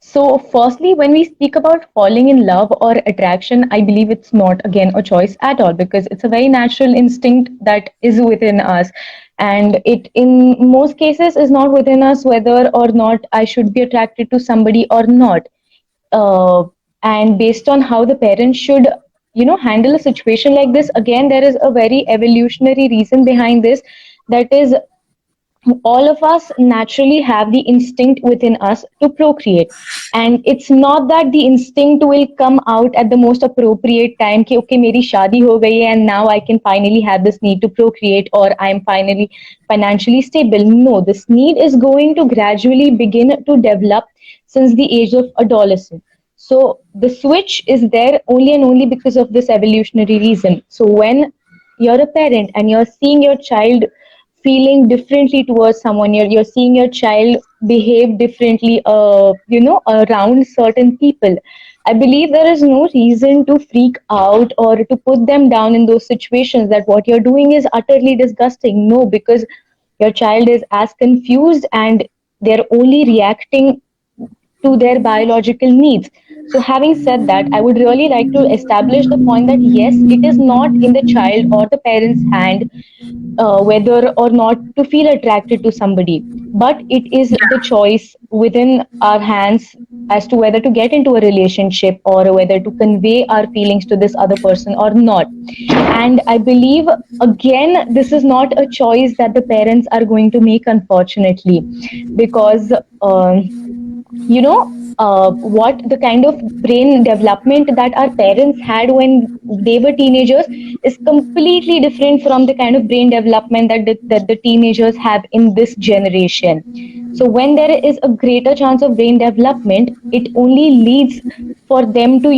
So, firstly, when we speak about falling in love or attraction, I believe it's not, again, a choice at all because it's a very natural instinct that is within us. And it, in most cases, is not within us whether or not I should be attracted to somebody or not. uh, and based on how the parents should handle a situation like this, again there is a very evolutionary reason behind this. That is, all of us naturally have the instinct within us to procreate, and it's not that the instinct will come out at the most appropriate time ki okay meri shadi ho gayi hai and now I can finally have this need to procreate, or I am finally financially stable. No, this need is going to gradually begin to develop since the age of adolescence. So the switch is there only and only because of this evolutionary reason. So when you're a parent and you're seeing your child feeling differently towards someone, you're seeing your child behave differently around certain people, I believe there is no reason to freak out or to put them down in those situations that what you're doing is utterly disgusting. No, because your child is as confused and they're only reacting to their biological needs. So, having said that, I would really like to establish the point that yes, it is not in the child or the parent's hand whether or not to feel attracted to somebody, but it is the choice within our hands as to whether to get into a relationship or whether to convey our feelings to this other person or not. And I believe, again, this is not a choice that the parents are going to make, unfortunately, because what the kind of brain development that our parents had when they were teenagers is completely different from the kind of brain development that the teenagers have in this generation. So when there is a greater chance of brain development, it only leads for them to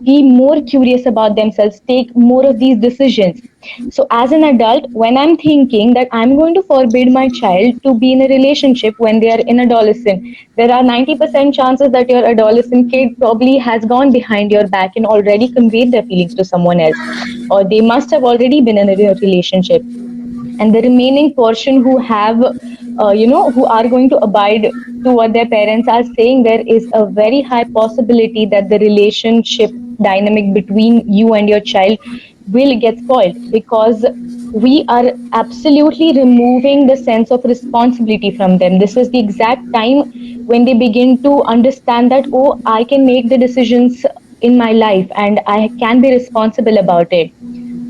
be more curious about themselves, take more of these decisions. So as an adult, when I'm thinking that I'm going to forbid my child to be in a relationship when they are in adolescent, there are 90% chances that your adolescent kid probably has gone behind your back and already conveyed their feelings to someone else, or they must have already been in a relationship. And the remaining portion who have who are going to abide to what their parents are saying, there is a very high possibility that the relationship dynamic between you and your child will get spoiled, because we are absolutely removing the sense of responsibility from them. This is the exact time when they begin to understand that, oh, I can make the decisions in my life and I can be responsible about it.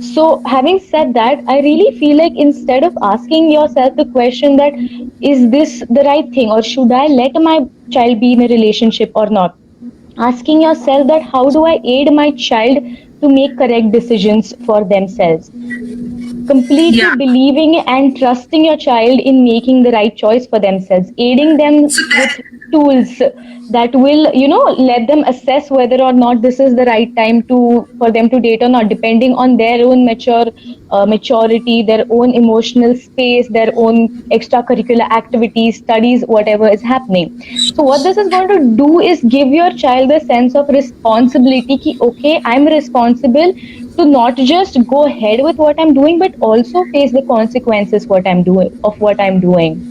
So, having said that, I really feel like instead of asking yourself the question that is this the right thing or should I let my child be in a relationship or not, asking yourself that how do I aid my child to make correct decisions for themselves, completely Yeah. believing and trusting your child in making the right choice for themselves, aiding them So that with tools that will let them assess whether or not this is the right time to for them to date or not, depending on their own maturity, their own emotional space, their own extracurricular activities, studies, whatever is happening. So what this is going to do is give your child a sense of responsibility ki okay, I'm responsible to not just go ahead with what I'm doing, but also face the consequences what I'm doing of what I'm doing.